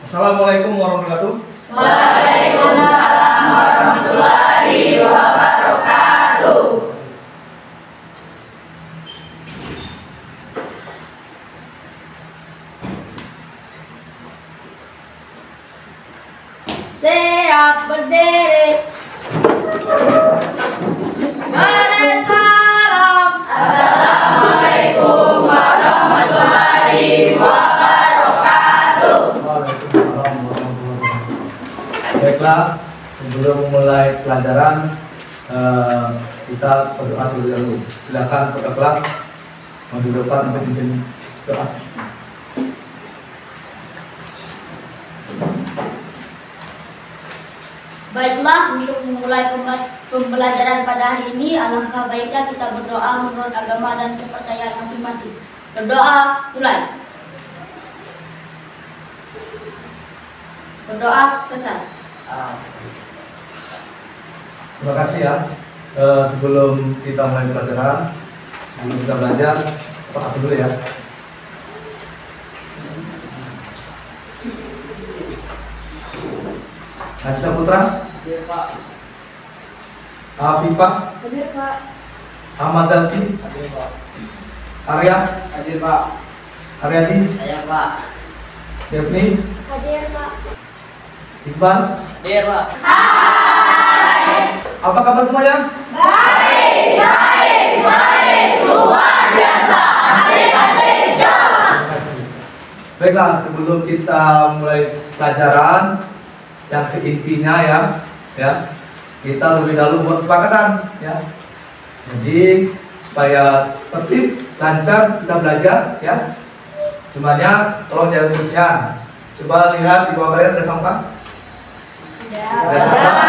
Assalamualaikum warahmatullahi wabarakatuh. Waalaikumsalam warahmatullahi wabarakatuh. Siap berdiri. Bersalam. Assalamualaikum warahmatullahi wabarakatuh. Waalaikumsalam warahmatullahi wabarakatuh. Baiklah, sebelum memulai pelajaran kita berdoa terlebih dahulu. Silakan ketua kelas maju depan untuk bikin doa. Baiklah, untuk memulai pembelajaran pada hari ini, alangkah baiknya kita berdoa menurut agama dan kepercayaan masing-masing. Berdoa, mulai. Berdoa, selesai. Terima kasih ya. Sebelum kita mulai pelajaran, sebelum kita belajar, apa dulu ya? Najisa Putra, Hadir Pak. Afifah, Hadir, Pak. Ahmad Zalki, Hadir Pak. Arya, Hadir Pak. Aryadi, Saya Pak. Devni, Hadir, Pak. Iqbal. Hadir Pak. Apa kabar semuanya? Baik, luar biasa. Asik, jos. Baiklah, sebelum kita mulai pelajaran yang ke intinya ya, kita lebih dahulu buat kesepakatan ya. Jadi supaya tertib, lancar kita belajar ya. Semuanya tolong jaga kebersihan. Coba lihat di bawah kalian ada sampah. Ada sampah.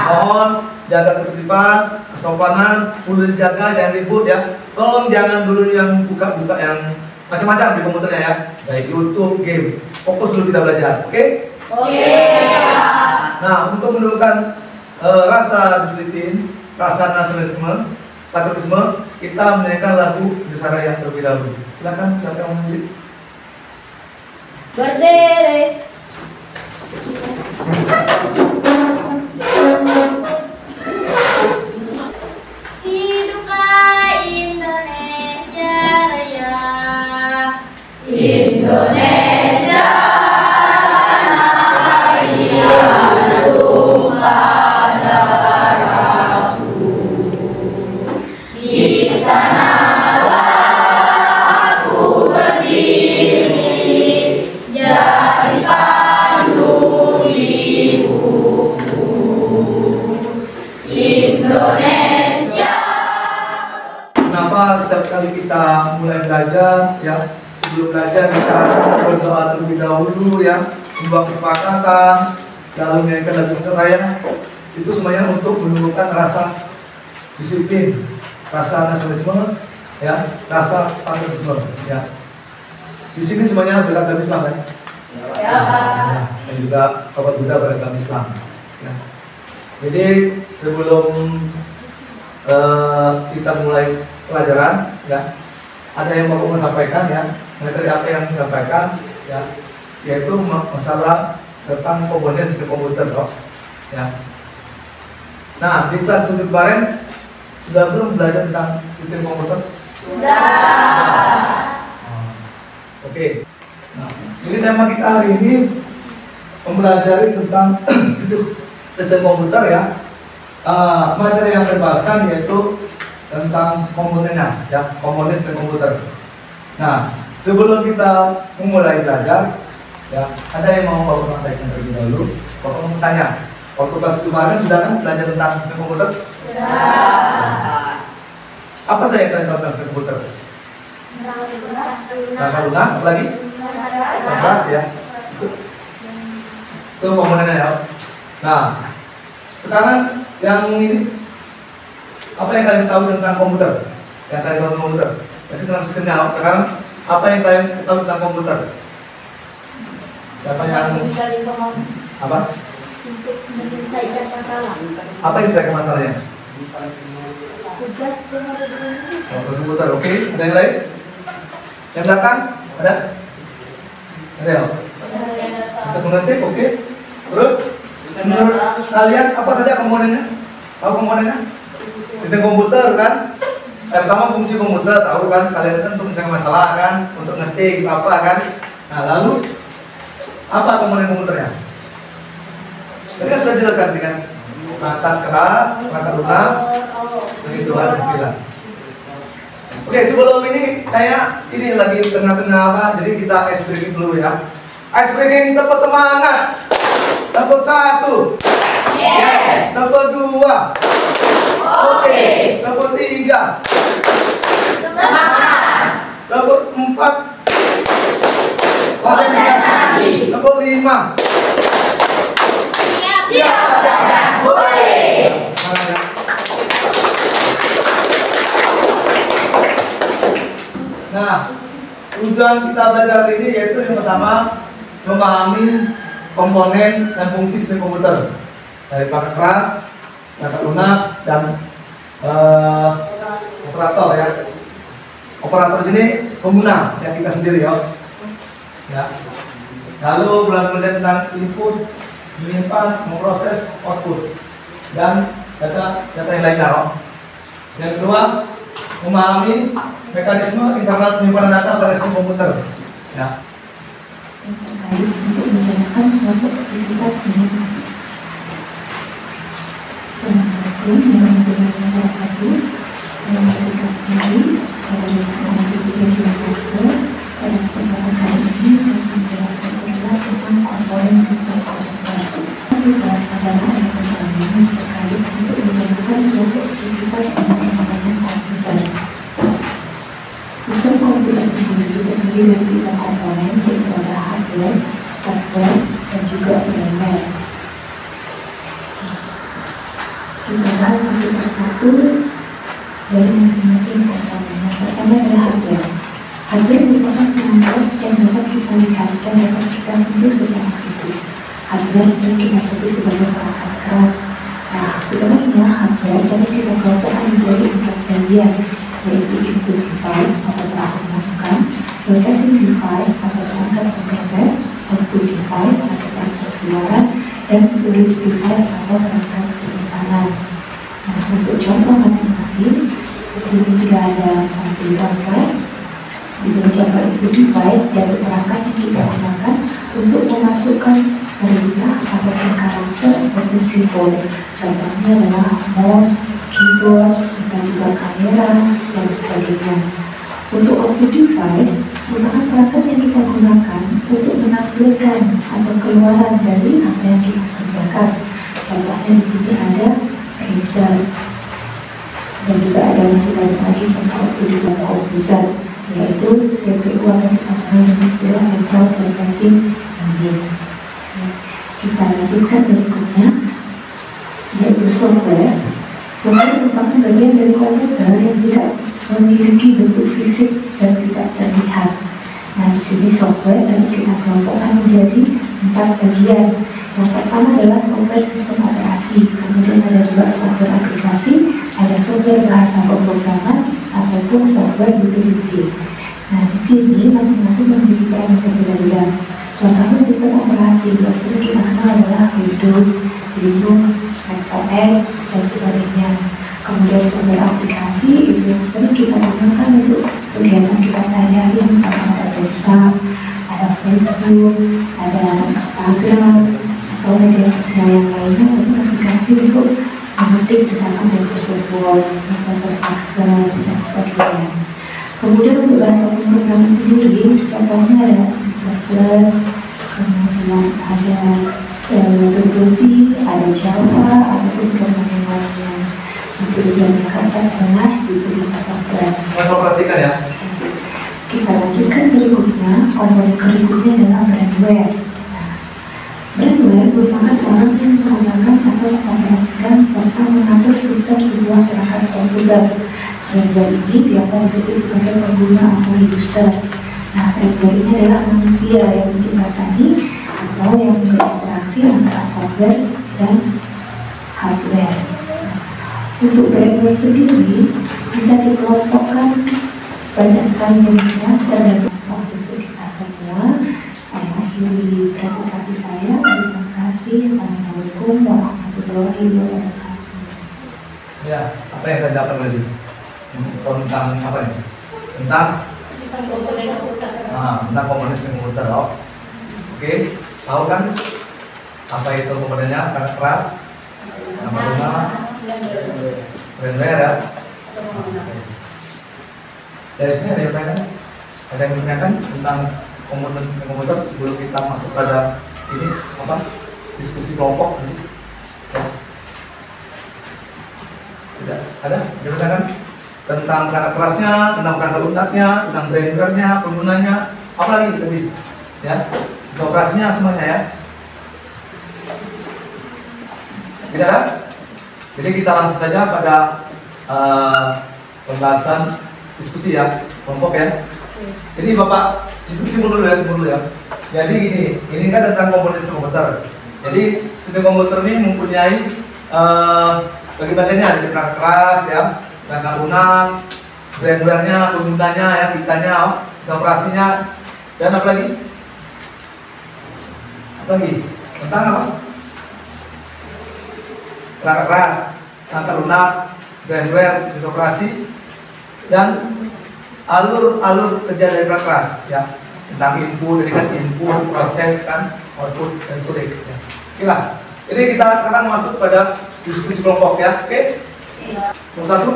Mohon jaga ketertiban, kesopanan, perlu dijaga, jangan ribut ya. Tolong jangan dulu yang buka-buka yang macam-macam di komputernya ya. Baik YouTube, game. Fokus dulu kita belajar, oke? Oke. Nah, untuk menunjukkan rasa disiplin, rasa nasionalisme, patriotisme, kita menyanyikan lagu Indonesia Raya terlebih dahulu. Silakan, siapa yang mau menyanyi? Berdiri. Hiduplah Indonesia Raya. Indonesia yang bertumpah darahku. Di sanalah aku berdiri, jadi pandu ibuku. Indonesia. Kenapa setiap kali kita mulai belajar ya, sebelum belajar kita berdoa terlebih dahulu ya, sebuah kesepakatan, lalu menyanyikan lagu Indonesia Raya, itu semuanya untuk menumbuhkan rasa disiplin, rasa nasionalisme, ya, rasa patriotisme, ya. Di sini semuanya beragama Islam kan? Ya. Saya juga kawan juga beragama Islam. Ya. Jadi sebelum kita mulai pelajaran, ya, ada yang mau sampaikan ya, materi apa yang disampaikan, ya, yaitu masalah tentang komponen sistem komputer, toh, ya. Nah, di kelas 7 kemarin sudah belum belajar tentang sistem komputer? Sudah. Oke. Nah, ini tema kita hari ini mempelajari tentang sistem komputer ya. Materi yang terbahaskan yaitu tentang komponennya, ya, komponen sistem komputer. Nah, sebelum kita memulai belajar, ya, ada yang mau Bapak sampaikan terlebih dahulu? Bapak mau bertanya. Waktu kelas kemarin sudah kan belajar tentang sistem komputer? Sudah. Apa saya yang kalian tahu tentang sistem komputer? Rangka lunak, apa lagi? Cerdas ya. Itu komponennya ya. Nah, sekarang yang ini apa yang kalian tahu tentang komputer? Yang kalian tahu tentang komputer? Jadi tentang sistemnya. Sekarang apa yang kalian tahu tentang komputer? Siapa yang apa? Untuk menyelesaikan masalah. Apa yang saya masalahnya? Tugas yang ada di sini. Komputer, oke. Ada yang lain? Yang belakang? Ada? Ada ya? untuk ngetik, oke. Terus menurut kalian apa saja komponennya? Tahu komponennya? Sistem komputer kan? Pertama fungsi komputer tahu kan? Kalian kan untuk menyelesaikan masalah kan? Untuk ngetik apa kan? Nah lalu apa komponen komputernya? Tadi kan sudah jelaskan dengan perangkat keras, perangkat lunak, begitu kan? Bilang. Oke, sebelum ini kayak ini lagi tengah-tengah apa? Jadi kita ice breaking dulu ya. Ice breaking tepuk semangat. Tepuk 1. Yes. Tepuk 2. Oke. Tepuk 3. Semangat. Tepuk 4. Konsentrasi. Tepuk 5. Siap, Dadah. Boleh. Nah, tujuan kita belajar ini yaitu yang pertama memahami komponen dan fungsi sistem komputer dari perangkat keras, perangkat lunak, dan operator ya. Operator sini pengguna ya kita sendiri ya. Lalu belajar tentang input, menyimpan, memproses output dan data yang lainnya. Yang kedua, memahami mekanisme internal penyimpanan data pada sistem komputer. Ya. Yang terkait untuk menjalankan suatu aktivitas ini. Assalamualaikum warahmatullahi wabarakatuh. Saya Marika sekali, saya dari sekolah P3 Jakarta. Pada kesempatan kali ini saya akan menjelaskan sejelas tentang komponen sistem komputer. Adalah komponen terkait untuk menjalankan suatu aktivitas dengan menggunakan komputer. Sistem komputer sendiri terdiri dari 3 komponen, yaitu ada hardware, software, dan juga firmware. Kita bahas satu persatu dari masing-masing komponen. Yang pertama adalah hardware. Hardware merupakan perangkat yang dapat kita lihat dan dapat kita sentuh secara fisik. Hardware sering kita sebut sebagai perangkat keras. Nah, sebenarnya hardware dapat kita kelompokkan menjadi 4 bagian, yaitu input device atau perangkat masukan, processing device atau perangkat pemproses, output device atau perangkat keluaran, dan storage device atau perangkat penyimpanan. Nah, untuk contoh masing-masing, di sini sudah ada perangkat. Di sini contoh input device, yaitu perangkat yang kita gunakan untuk memasukkan perintah atau karakter ataupun simbol. Contohnya adalah mouse, keyboard, dan juga kamera, dan sebagainya. Untuk output device, merupakan perangkat yang kita gunakan untuk menampilkan atau keluaran dari apa yang kita kerjakan. Contohnya di sini ada printer, dan juga ada masih banyak lagi contoh output di dalam komputer, yaitu CPU atau kita kenal dengan istilah Central Processing Unit. Kita lanjutkan berikutnya, yaitu software. Software merupakan bagian dari komputer yang tidak memiliki bentuk fisik dan tidak terlihat. Nah, di sini software dapat kita kelompokkan menjadi 4 bagian. Yang pertama adalah software sistem operasi, kemudian ada juga software aplikasi, ada software bahasa pemrograman ataupun software utility. Nah, di sini masing-masing memiliki peran yang berbeda-beda. Contohnya sistem operasi yang sering kita kenal adalah Windows, Linux, macOS, dan sebagainya. Kemudian software aplikasi itu yang sering kita gunakan untuk kegiatan kita sehari-hari, misalnya ada WhatsApp, ada Facebook, ada Instagram, atau media sosial yang lainnya, untuk aplikasi untuk mengetik misalkan Microsoft Word, Microsoft Excel, dan sebagainya. Kemudian untuk bahasa pemrograman sendiri, contohnya ada C++, kemudian ada C, ada Java, ataupun berbagai lainnya. Itu dijalankan adalah diberi software. Mau perhatikan ya. Kita lanjutkan berikutnya, komponen berikutnya adalah brandware. Brandware merupakan orang yang mengembangkan atau mengoperasikan serta mengatur sistem sebuah perangkat komputer. Brandware ini biasa disebut sebagai pengguna atau user. Nah, brandware ini adalah manusia yang menjembatani atau yang berinteraksi antara software dan hardware. Untuk brandware sendiri bisa dikelompokkan banyak sekali jenisnya tergantung untuk kita semua. Saya akhiri presentasi saya. warahmatullahi wabarakatuh. Ya, apa yang tadi dapat tadi? Tentang apa ini? Tentang komponen sistem komputer. Oh. Oke, tahu kan apa itu komponennya? Perangkat keras, nama rumah, firmware ya. Dari sini ada yang bertanya? Ada yang menanyakan tentang komponen sistem komputer sebelum kita masuk pada ini apa? Diskusi kelompok ini. Ya. Tidak ada? Ditanyakan tentang perangkat kerasnya, tentang perangkat lunaknya, tentang firmware-nya, penggunanya, apa lagi tadi? Ya, operasinya semuanya ya. Tidak ada? Jadi kita langsung saja pada pembahasan diskusi ya, kelompok ya. Jadi Bapak simpul dulu ya. Jadi ini kan tentang komponen sistem komputer. Jadi sistem komputer ini mempunyai bagi-bagiannya, ada perangkat keras ya, perangkat lunak, firmware-nya, penggunanya ya, kitanya, sistem operasinya, dan apa lagi? Tentang apa? Perangkat keras, perangkat lunak, firmware, sistem operasi, dan alur kerja dari perangkat keras ya, tentang input, proses kan, output dan storage ya. Oke lah. Jadi kita sekarang masuk pada diskusi kelompok ya. Oke? Nomor 1.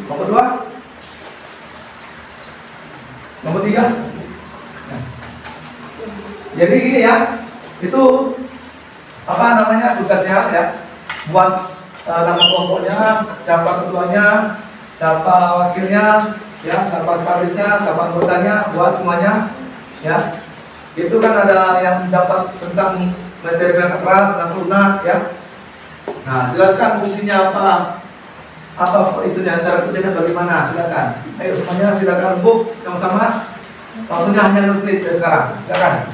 Nomor 2. Nomor 3. Nah. Jadi gini ya. Itu apa namanya tugasnya ya? Buat nama kelompoknya, siapa ketuanya, siapa wakilnya, ya, siapa sekretarisnya, siapa anggotanya, buat semuanya, ya. Itu kan ada yang dapat tentang materi perangkat keras, perangkat lunak, ya. Nah, jelaskan fungsinya apa itu dan cara kerjanya bagaimana, silakan. Ayo semuanya silakan rembuk sama-sama. Waktunya hanya 2 menit dari sekarang, silakan.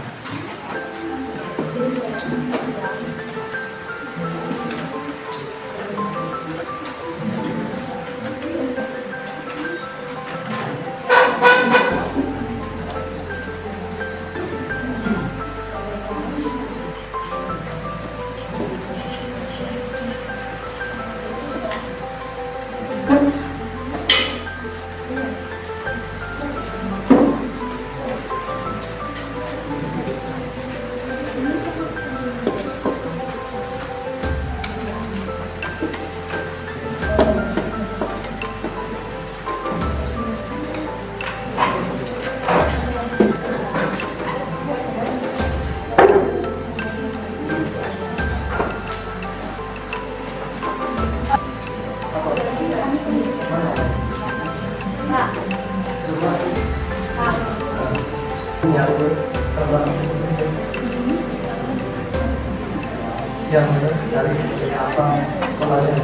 Yang dari apa polanya?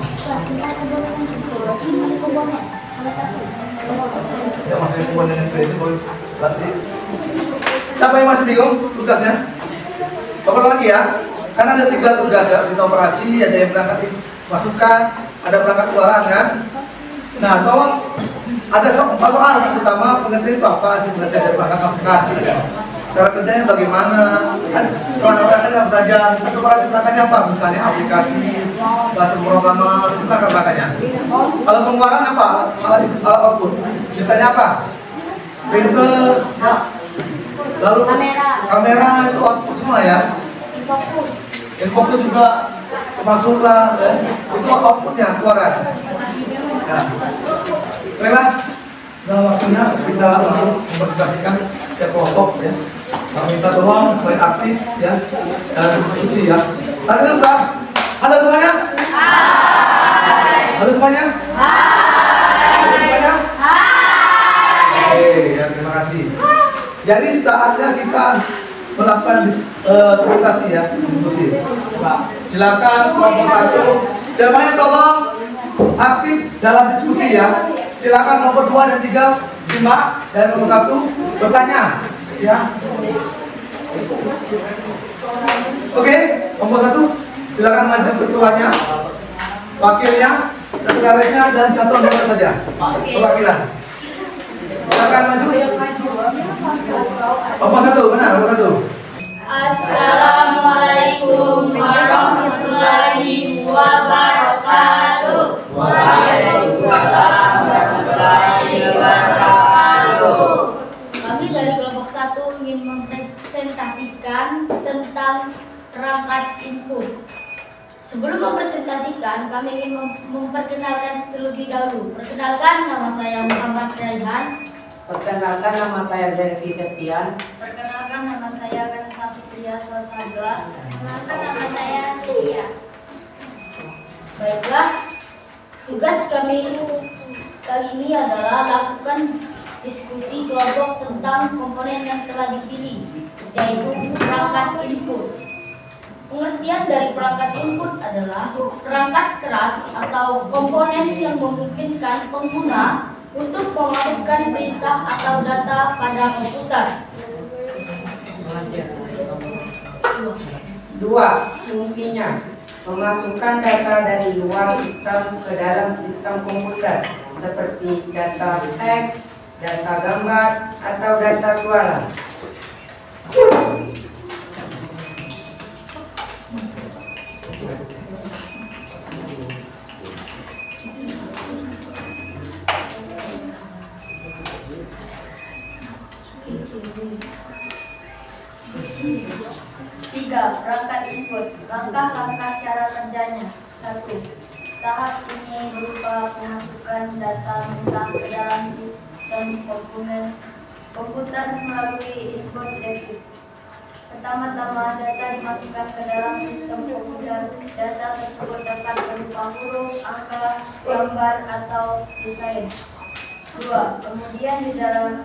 Ya masih komponen itu berarti. Siapa yang masih bingung tugasnya? Pokoknya lagi ya. Karena ada 3 tugas ya, sistem operasi, ada yang berangkat masukkan, ada perangkat keluaran kan. Nah, tolong ada soal yang pertama, pengertian itu apa sih, pengertian dari perangkat masukan. Cara kerjanya bagaimana? Kan perangkat-perangkatnya apa saja? Sistem operasi perangkatnya apa? Misalnya aplikasi, bahasa pemrograman, itu perangkat-perangkatnya. Kalau pengeluaran apa? Alat output. Misalnya apa? Printer, lalu kamera itu output semua ya. Infocus juga termasuklah ya. Itu outputnya keluaran. Ya. Baiklah, nah waktunya kita untuk mempresentasikan setiap kelompok ya. Kami minta tolong supaya aktif ya dalam diskusi ya. Tadi sudah? Halo semuanya? Hai. Halo semuanya? Hai. Halo semuanya? Hai. Oke, ya terima kasih. Jadi saatnya kita melakukan presentasi ya, diskusi. Silakan kelompok 1. Semuanya tolong aktif dalam diskusi ya. Silakan nomor 2 dan 3 simak, dan nomor 1 bertanya ya. Oke, nomor 1 silakan maju ketuanya, wakilnya, sekretarisnya, dan 1 anggota saja perwakilan. Silakan maju. Kelompok 1, benar, kelompok 1. Assalamualaikum warahmatullahi wabarakatuh. Waalaikumsalam warahmatullahi wabarakatuh. Kami dari kelompok 1 ingin mempresentasikan tentang perangkat input. Sebelum mempresentasikan, kami ingin memperkenalkan terlebih dahulu. Perkenalkan, nama saya Muhammad Raihan. Perkenalkan, nama saya Zerfi Septian. Perkenalkan, nama saya Ganesa Fitria Sasagla. Perkenalkan, nama saya Setia. Baiklah, tugas kami kali ini adalah lakukan diskusi kelompok tentang komponen yang telah dipilih, yaitu perangkat input. Pengertian dari perangkat input adalah perangkat keras atau komponen yang memungkinkan pengguna untuk memasukkan perintah atau data pada komputer. 2. Fungsinya memasukkan data dari luar sistem ke dalam sistem komputer seperti data teks, data gambar, atau data suara. 3. Perangkat input. Langkah-langkah cara kerjanya. 1. Tahap ini berupa pemasukan data mentah ke dalam sistem komputer melalui input debit. Pertama-tama data dimasukkan ke dalam sistem komputer. Data tersebut dapat berupa huruf, angka, gambar, atau desain. 2. Kemudian di dalam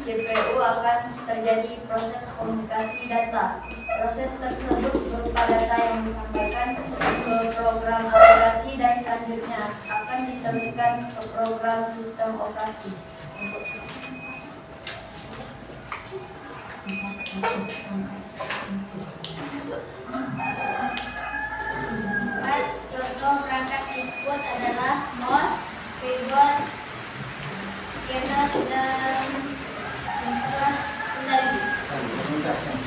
CPU akan terjadi proses komunikasi data. Proses tersebut berupa data yang disampaikan ke program aplikasi dan selanjutnya akan diteruskan ke program sistem operasi. Contoh perangkat input adalah mouse, keyboard, scanner, dan kendali.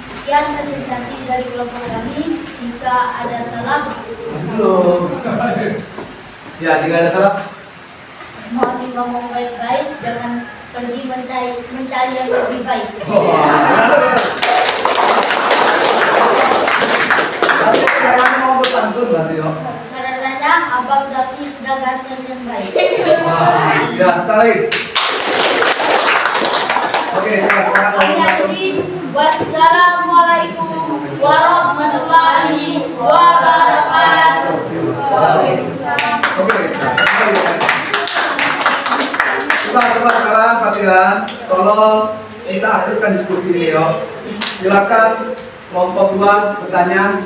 Sekian presentasi dari kelompok kami. Jika ada salah, Belum. Ya, jika ada salah, mohon ngomong baik-baik, jangan pergi mencari yang lebih baik. tapi jangan mau berpantun nanti yo. Karenanya Abang Zafi sudah gantian yang baik. Ya, tarik. Oke, sekarang Kami akhiri. Wassalamualaikum warahmatullahi wabarakatuh. Oke. Coba sekarang perhatian, tolong kita aktifkan diskusi ini yo. Silakan kelompok 2 bertanya.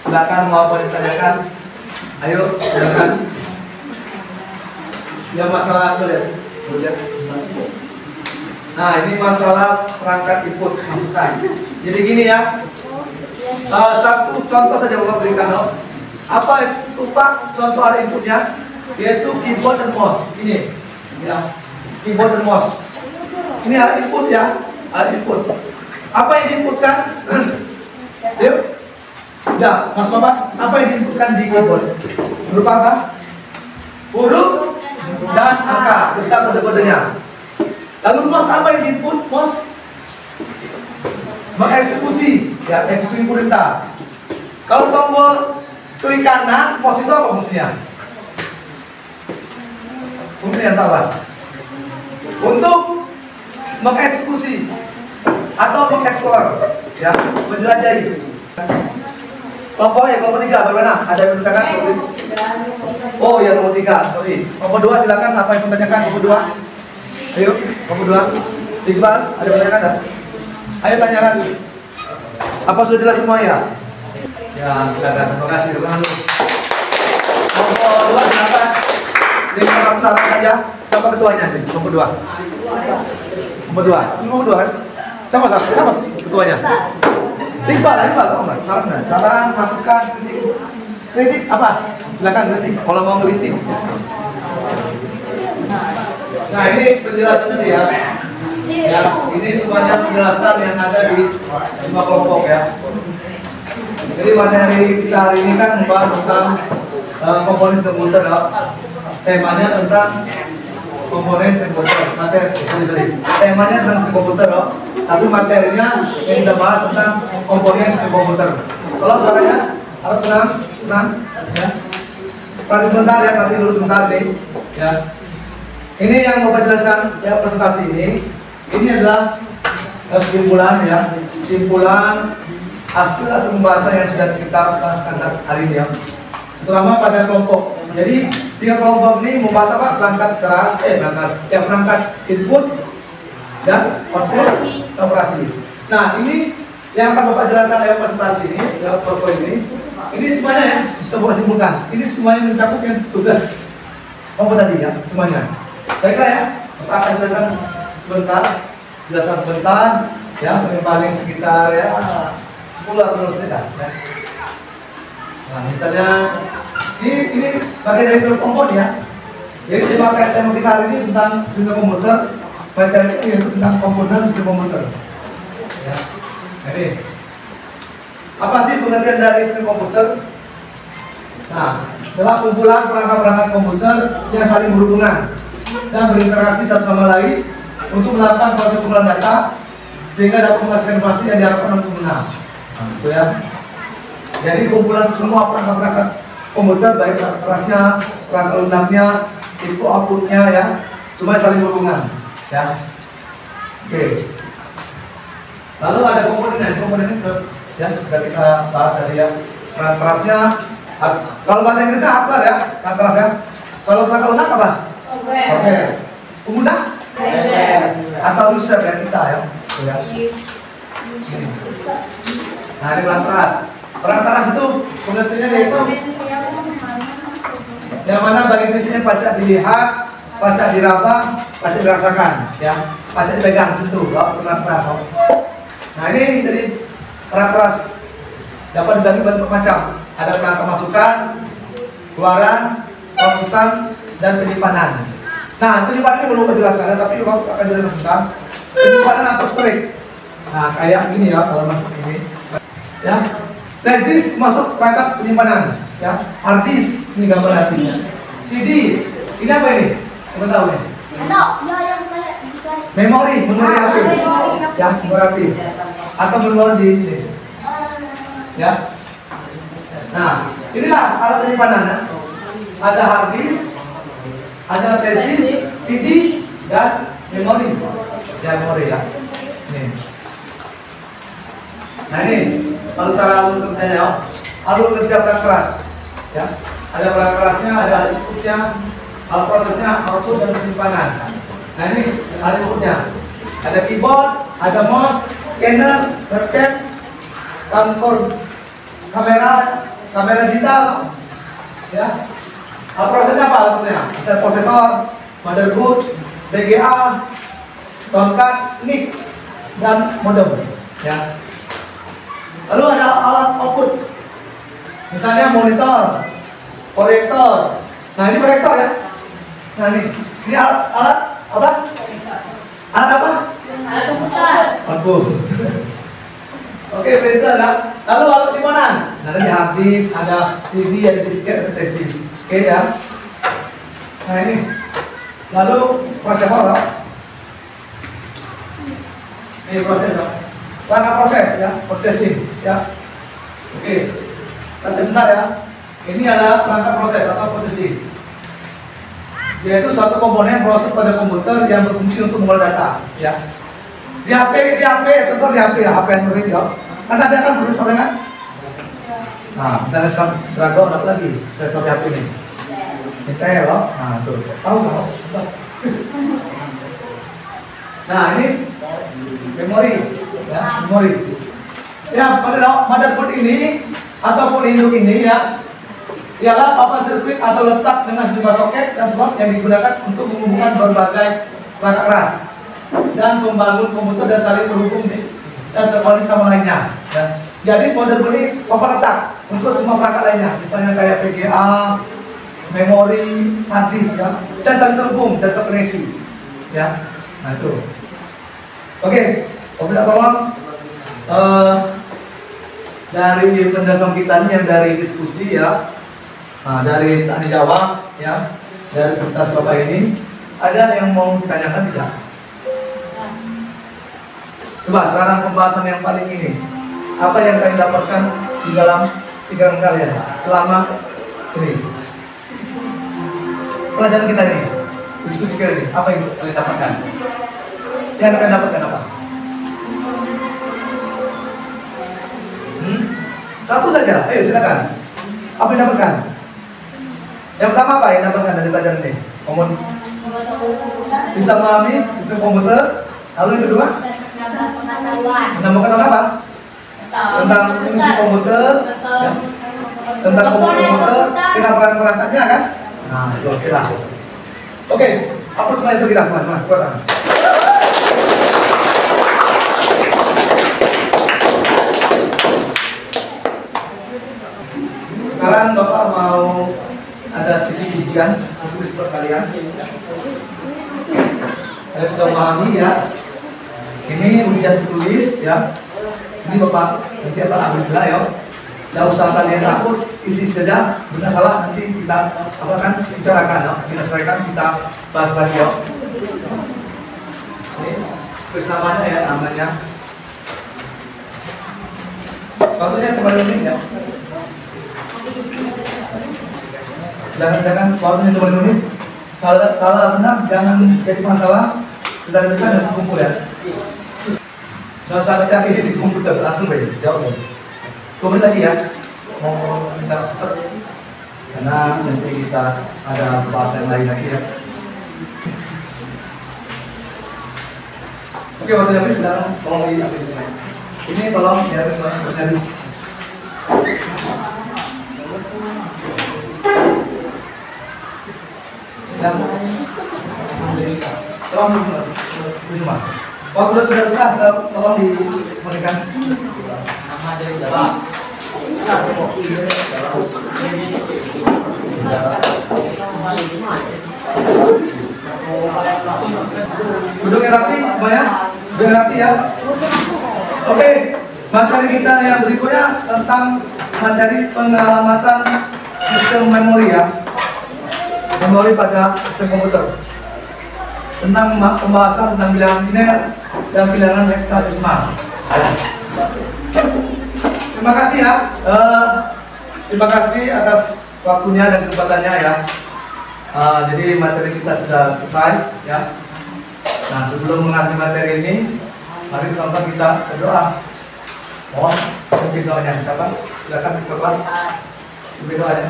Silakan mau apa ditanyakan. Ayo, silakan. Yang masalah boleh. Nah, ini masalah perangkat input masukan. Jadi gini ya. Satu contoh saja Bapak berikan dong. Apa itu Pak contoh alat inputnya? Yaitu keyboard dan mouse. Ini ya, keyboard dan mouse. Ini alat input ya, alat input. Apa yang diinputkan? Yuk. Udah, Mas Bapak, apa yang diinputkan di keyboard? Berupa apa? Huruf dan angka, beserta kode-kodenya. Lalu mouse apa yang diinput? Mouse mengeksekusi, ya, eksekusi perintah. Kalau tombol klik kanan, mouse itu apa fungsinya? Fungsinya apa? Untuk mengeksekusi atau mengeksplor, ya, menjelajahi. Kelompoknya kelompok 3 bagaimana? Ada yang bertanyakan kelompok 3? Oh ya, kelompok 3, sorry. Kelompok 2 silakan, apa yang bertanyakan kelompok 2? Ayo, kelompok 2. Iqbal, ada yang bertanyakan enggak? Ayo tanyakan. Apa sudah jelas semua ya? Ya, silakan. Terima kasih. Tangan dulu. Kelompok 2 silakan. Ini orang salah saja. Siapa ketuanya sih? Kelompok 2. Kelompok 2. Ini kelompok 2 kan? Siapa ketuanya? Iqbal, kamu enggak? Saran, masukan, kritik. Kritik apa? Silakan kritik. Kalau mau kritik. Nah ini penjelasannya dia. Ya, ini semuanya penjelasan yang ada di semua kelompok ya. Jadi materi kita hari ini kan membahas tentang komponen komputer ya. Temanya tentang komponen komputer. Temanya tentang sistem komputer ya. Tapi materinya yang kita bahas tentang komponen sistem komputer. Kalau suaranya harus tenang ya. Nanti sebentar ya, nanti dulu sebentar nih ya. Ini yang mau saya jelaskan ya, presentasi ini adalah kesimpulan ya, kesimpulan hasil atau pembahasan yang sudah kita bahaskan hari ini ya, terutama pada kelompok. Jadi 3 kelompok ini membahas apa? Perangkat keras, perangkat input dan output operasi. Nah ini yang akan Bapak jelaskan dalam presentasi ini, dalam PowerPoint ini semuanya ya, sudah Bapak simpulkan. Ini semuanya mencakup yang tugas kelompok tadi ya, semuanya. Baiklah ya, Bapak akan jelaskan sebentar, ya, paling sekitar ya 10 atau 12 menit ya. Nah, misalnya ini bagian dari kelas kompon ya. Jadi tema kita hari ini tentang sistem komputer, materi itu yaitu tentang komponen sistem komputer. Ya. Jadi apa sih pengertian dari sistem komputer? Nah, adalah kumpulan perangkat-perangkat komputer yang saling berhubungan dan berinteraksi satu sama lain untuk melakukan proses pengumpulan data sehingga dapat menghasilkan informasi yang diharapkan oleh pengguna. Nah, itu ya. Jadi kumpulan semua perangkat-perangkat komputer, baik perangkat kerasnya, perangkat lunaknya, input outputnya ya, semuanya saling berhubungan. Ya. Oke. Lalu ada komponennya ya, sudah kita bahas tadi ya. Perangkat kerasnya, kalau bahasa Inggrisnya hardware ya, perangkat kerasnya. Kalau perangkat lunak apa? Software. Pengguna? Atau user ya kita ya. Nah ini perangkat keras. Perangkat keras itu pengertiannya yaitu yang mana bagian prinsipnya pacak dilihat, pacak diraba, pacak dirasakan, ya, pacak dipegang sentuh, perangkat keras. Nah ini jadi perangkat keras dapat dibagi bentuk macam. Ada perangkat masukan, keluaran, prosesan, dan penyimpanan. Nah penyimpanan ini belum menjelaskan, tapi Bapak akan jelaskan tentang penyimpanan atau storage. Nah kayak gini ya kalau masuk ini, ya. Flash disk masuk perangkat penyimpanan, ya. Hard disk ini gambar hard disknya. CD ini apa ini? Coba tahu nih. Memori aktif, ya memori aktif. Atau memori di ini, ya. Nah inilah alat penyimpanannya. Ada hard disk, ada flash disk, CD dan memori. Ya memori ya. Nih. Nah ini kalau secara alur kerjanya ya, alur kerja perangkat keras ya. Ada perangkat kerasnya, ada inputnya, alat prosesnya, output dan penyimpanan. Nah ini ada inputnya, ada keyboard, ada mouse, scanner, webcam, kamera digital ya. Alat prosesnya apa? Alat prosesnya bisa prosesor, motherboard, VGA, soundcard, mic, dan modem ya. Lalu ada alat output, misalnya monitor, proyektor. Nah ini proyektor ya. Nah ini alat apa? Alat apa? Alat komputer. Output. Oke, printer ya. Lalu alat di mana? Nah ada di hard disk, ada CD, ada disket, ada flash disk. Oke ya. Nah ini. Lalu prosesor ya. Ini prosesor. Perangkat proses ya, processing ya. Oke. Nanti sebentar ya. Ini adalah perangkat proses atau processing. Yaitu suatu komponen proses pada komputer yang berfungsi untuk mengolah data ya. Di HP, contoh di HP ya, HP Android ya. Kan ada kan prosesornya kan? Nah, misalnya Snapdragon apa lagi? Prosesor di HP ini. Intel loh. Nah, tuh. Tahu enggak? Nah, ini memori ya, memori. Ya, pada motherboard ini ataupun induk ini ya, ialah papan sirkuit atau letak dengan sejumlah soket dan slot yang digunakan untuk menghubungkan berbagai perangkat keras dan membangun komputer dan saling terhubung dan terkoneksi sama lainnya. Ya. Jadi motherboard ini papan letak untuk semua perangkat lainnya, misalnya kayak VGA, memori, hard disk ya, dan saling terhubung dan terkoneksi. ya. Nah itu. Oke, Om minta tolong dari penjelasan kita ini yang dari diskusi ya, nah, dari tanya jawab ya, dari kertas Bapak ini, ada yang mau ditanyakan tidak? Coba sekarang pembahasan yang paling ini, apa yang kalian dapatkan di dalam pikiran kalian selama ini pelajaran kita ini, diskusi kali ini, apa yang kalian dapatkan? Yang kalian dapatkan apa? Satu saja, ayo silakan. Apa yang dapatkan? Yang pertama apa yang dapatkan dari pelajaran ini? Bisa memahami sistem komputer. Lalu yang kedua? Menemukan apa? Tentang fungsi komputer, ya. Tentang komputer, dengan peran-perannya kan? Nah, itu kita. Oke, apa semua itu kita semua? Kuat tangan. Sekarang Bapak mau ada sedikit ujian untuk kalian. Kalian sudah memahami ya. Ini ujian tertulis ya. Ini Bapak nanti Bapak ambil dulu ya. Tidak usah kalian takut, isi saja. Benar salah nanti kita apa kan bicarakan ya. Kita selesaikan, kita bahas lagi ya. Ini tulis namanya ya, namanya. Waktunya cuma 2 menit ya. Jangan waktunya cuma 5 menit. Salah benar jangan jadi masalah. Sedang besar dan kumpul ya. Nggak usah cari di komputer, langsung aja jawab. 2 menit lagi ya. Mau minta cepat karena nanti kita ada bahasa yang lain lagi ya. Oke, waktunya habis sekarang tolong diambil semua. Ini tolong ya semua habis. Dan tolong di semua. Waktu sudah tolong diberikan nama dari Bapak. Duduk yang rapi semuanya, duduk yang rapi ya. Oke, materi kita yang berikutnya tentang materi pengamatan sistem memori ya. Memori pada sistem komputer. Tentang pembahasan tentang bilangan biner dan bilangan heksadesimal. Terima kasih ya. Terima kasih atas waktunya dan kesempatannya ya. Jadi materi kita sudah selesai ya. Nah, sebelum mengakhiri materi ini, mari bersama kita berdoa. Mohon pimpin doanya. Siapa? Silakan ke kelas. Pimpin doanya.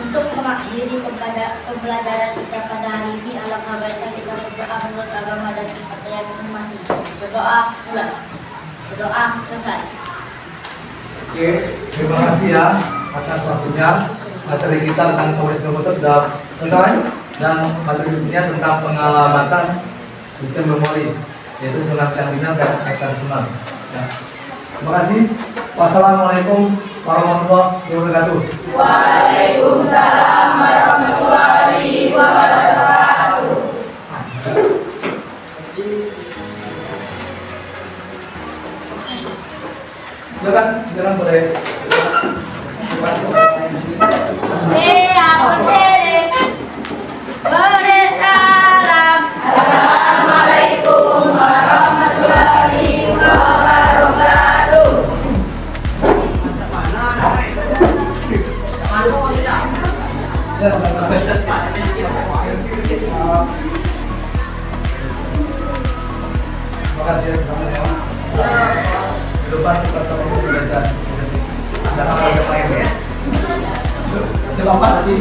Untuk mengakhiri pembelajaran kita pada hari ini, alangkah baiknya kita berdoa menurut agama dan kepercayaan masing-masing. Berdoa ulang. Berdoa selesai. Oke, terima kasih ya atas waktunya. Materi kita tentang komunikasi komputer sudah selesai dan materi berikutnya tentang pengamatan sistem memori, yaitu dengan bilangan biner dan heksadesimal. Ya. Terima kasih. Wassalamualaikum warahmatullahi wabarakatuh. Waalaikumsalam warahmatullahi wabarakatuh. Silakan boleh. Salam. Assalamualaikum warahmatullahi wabarakatuh. Terima kasih ya semuanya. Depan kita sama belajar. Ada apa yang main ya? Itu Bapak tadi